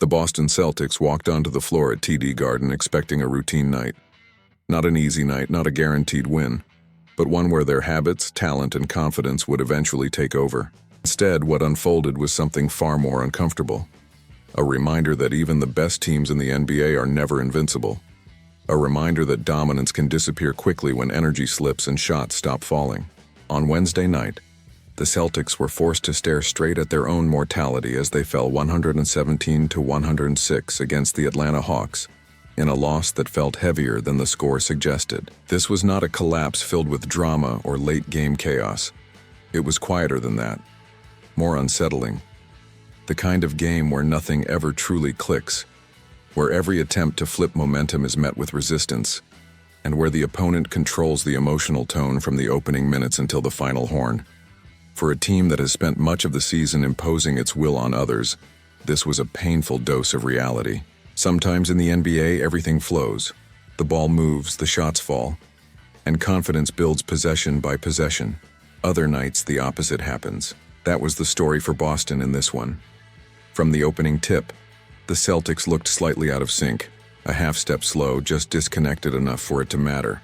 The Boston Celtics walked onto the floor at TD Garden expecting a routine night. Not an easy night, not a guaranteed win, but one where their habits, talent, and confidence would eventually take over. Instead, what unfolded was something far more uncomfortable. A reminder that even the best teams in the NBA are never invincible. A reminder that dominance can disappear quickly when energy slips and shots stop falling. On Wednesday night, the Celtics were forced to stare straight at their own mortality as they fell 117-106 against the Atlanta Hawks, in a loss that felt heavier than the score suggested. This was not a collapse filled with drama or late-game chaos. It was quieter than that, more unsettling. The kind of game where nothing ever truly clicks, where every attempt to flip momentum is met with resistance, and where the opponent controls the emotional tone from the opening minutes until the final horn. For a team that has spent much of the season imposing its will on others, this was a painful dose of reality. Sometimes in the NBA, everything flows. The ball moves, the shots fall, and confidence builds possession by possession. Other nights, the opposite happens. That was the story for Boston in this one. From the opening tip, the Celtics looked slightly out of sync, a half-step slow, just disconnected enough for it to matter.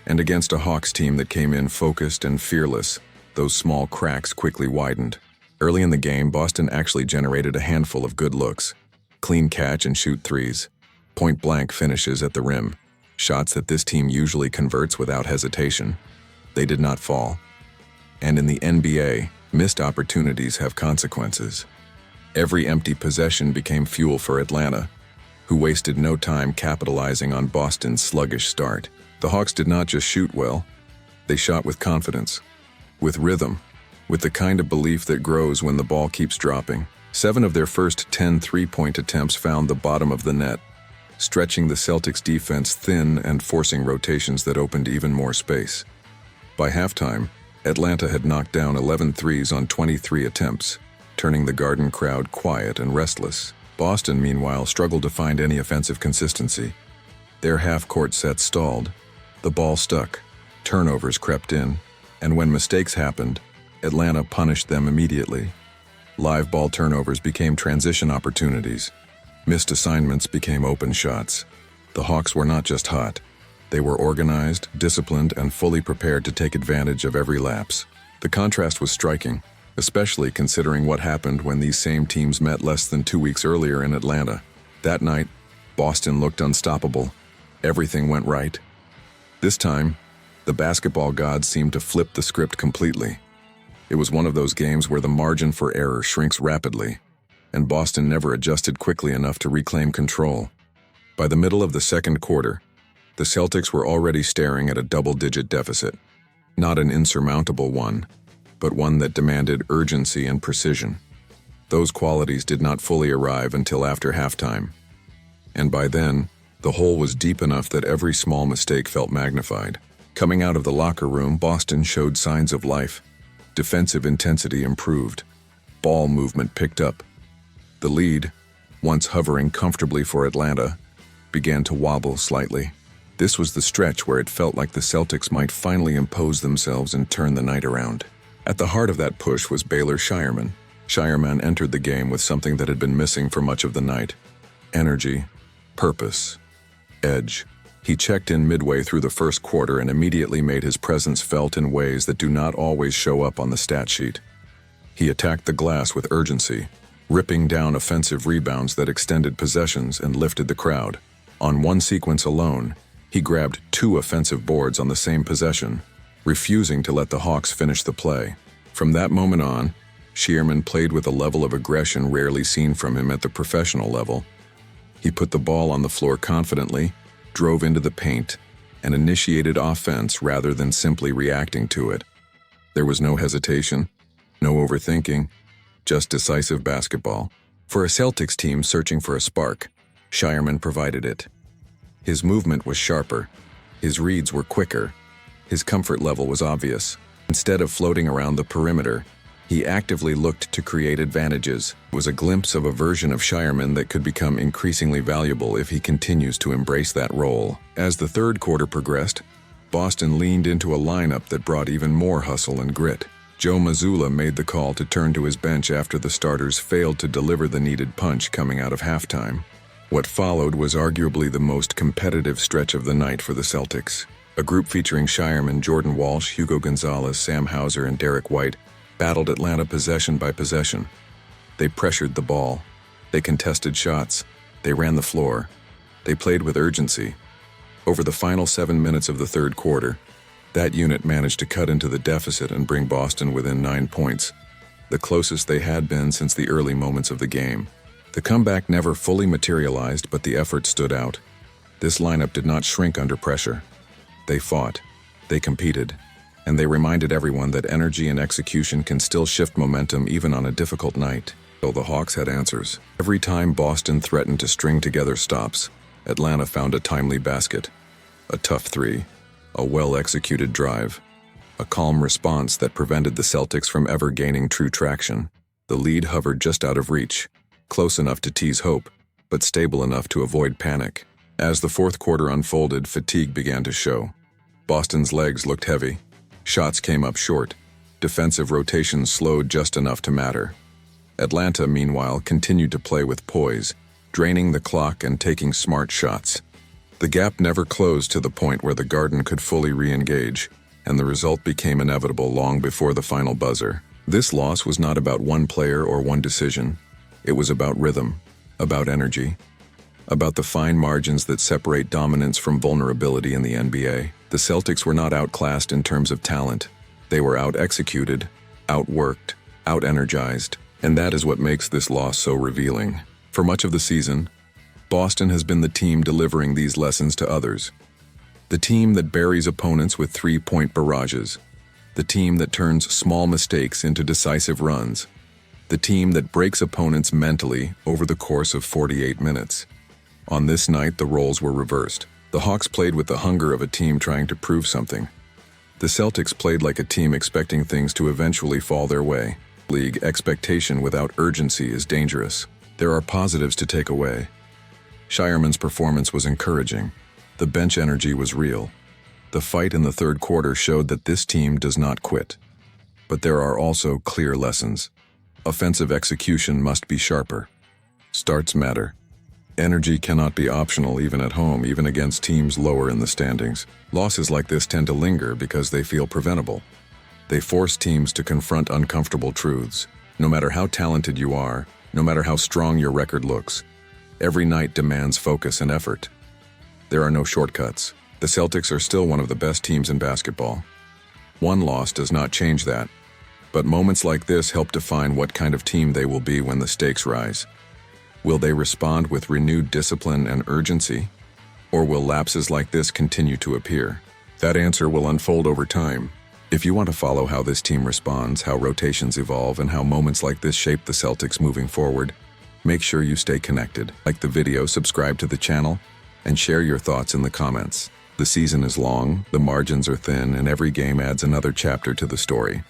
And against a Hawks team that came in focused and fearless, those small cracks quickly widened. Early in the game, Boston actually generated a handful of good looks. Clean catch and shoot threes, point-blank finishes at the rim, shots that this team usually converts without hesitation. They did not fall. And in the NBA, missed opportunities have consequences. Every empty possession became fuel for Atlanta, who wasted no time capitalizing on Boston's sluggish start. The Hawks did not just shoot well, they shot with confidence, with rhythm, with the kind of belief that grows when the ball keeps dropping. 7 of their first 10 three-point attempts found the bottom of the net, stretching the Celtics' defense thin and forcing rotations that opened even more space. By halftime, Atlanta had knocked down 11 threes on 23 attempts, turning the Garden crowd quiet and restless. Boston, meanwhile, struggled to find any offensive consistency. Their half-court sets stalled, the ball stuck, turnovers crept in, and when mistakes happened, Atlanta punished them immediately. Live ball turnovers became transition opportunities. Missed assignments became open shots. The Hawks were not just hot. They were organized, disciplined, and fully prepared to take advantage of every lapse. The contrast was striking, especially considering what happened when these same teams met less than 2 weeks earlier in Atlanta. That night, Boston looked unstoppable. Everything went right. This time, the basketball gods seemed to flip the script completely. It was one of those games where the margin for error shrinks rapidly, and Boston never adjusted quickly enough to reclaim control. By the middle of the second quarter, the Celtics were already staring at a double-digit deficit. Not an insurmountable one, but one that demanded urgency and precision. Those qualities did not fully arrive until after halftime. And by then, the hole was deep enough that every small mistake felt magnified. Coming out of the locker room, Boston showed signs of life. Defensive intensity improved. Ball movement picked up. The lead, once hovering comfortably for Atlanta, began to wobble slightly. This was the stretch where it felt like the Celtics might finally impose themselves and turn the night around. At the heart of that push was Baylor Scheierman. Scheierman entered the game with something that had been missing for much of the night: energy, purpose, edge. He checked in midway through the first quarter and immediately made his presence felt in ways that do not always show up on the stat sheet. He attacked the glass with urgency, ripping down offensive rebounds that extended possessions and lifted the crowd. On one sequence alone, he grabbed 2 offensive boards on the same possession, refusing to let the Hawks finish the play. From that moment on, Scheierman played with a level of aggression rarely seen from him at the professional level. He put the ball on the floor confidently, drove into the paint, and initiated offense rather than simply reacting to it. There was no hesitation, no overthinking, just decisive basketball. For a Celtics team searching for a spark, Scheierman provided it. His movement was sharper, his reads were quicker, his comfort level was obvious. Instead of floating around the perimeter, he actively looked to create advantages. It was a glimpse of a version of Scheierman that could become increasingly valuable if he continues to embrace that role. As the third quarter progressed, Boston leaned into a lineup that brought even more hustle and grit. Joe Mazzulla made the call to turn to his bench after the starters failed to deliver the needed punch coming out of halftime. What followed was arguably the most competitive stretch of the night for the Celtics. A group featuring Scheierman, Jordan Walsh, Hugo Gonzalez, Sam Hauser, and Derek White battled Atlanta possession by possession. They pressured the ball. They contested shots. They ran the floor. They played with urgency. Over the final 7 minutes of the third quarter, that unit managed to cut into the deficit and bring Boston within 9 points, the closest they had been since the early moments of the game. The comeback never fully materialized, but the effort stood out. This lineup did not shrink under pressure. They fought, they competed, and they reminded everyone that energy and execution can still shift momentum even on a difficult night. Though the Hawks had answers. Every time Boston threatened to string together stops, Atlanta found a timely basket, a tough three, a well-executed drive, a calm response that prevented the Celtics from ever gaining true traction. The lead hovered just out of reach, close enough to tease hope, but stable enough to avoid panic. As the fourth quarter unfolded, fatigue began to show. Boston's legs looked heavy. Shots came up short. Defensive rotations slowed just enough to matter. Atlanta, meanwhile, continued to play with poise, draining the clock and taking smart shots. The gap never closed to the point where the Garden could fully re-engage, and the result became inevitable long before the final buzzer. This loss was not about one player or one decision. It was about rhythm, about energy, about the fine margins that separate dominance from vulnerability in the NBA. The Celtics were not outclassed in terms of talent. They were out-executed, outworked, out-energized, and that is what makes this loss so revealing. For much of the season, Boston has been the team delivering these lessons to others. The team that buries opponents with three-point barrages. The team that turns small mistakes into decisive runs. The team that breaks opponents mentally over the course of 48 minutes. On this night, the roles were reversed. The Hawks played with the hunger of a team trying to prove something. The Celtics played like a team expecting things to eventually fall their way. League expectation without urgency is dangerous. There are positives to take away. Scheierman's performance was encouraging. The bench energy was real. The fight in the third quarter showed that this team does not quit. But there are also clear lessons. Offensive execution must be sharper. Starts matter. Energy cannot be optional even at home, even against teams lower in the standings. Losses like this tend to linger because they feel preventable. They force teams to confront uncomfortable truths. No matter how talented you are, no matter how strong your record looks, every night demands focus and effort. There are no shortcuts. The Celtics are still one of the best teams in basketball. One loss does not change that. But moments like this help define what kind of team they will be when the stakes rise. Will they respond with renewed discipline and urgency? Or will lapses like this continue to appear? That answer will unfold over time. If you want to follow how this team responds, how rotations evolve, and how moments like this shape the Celtics moving forward, make sure you stay connected. Like the video, subscribe to the channel, and share your thoughts in the comments. The season is long, the margins are thin, and every game adds another chapter to the story.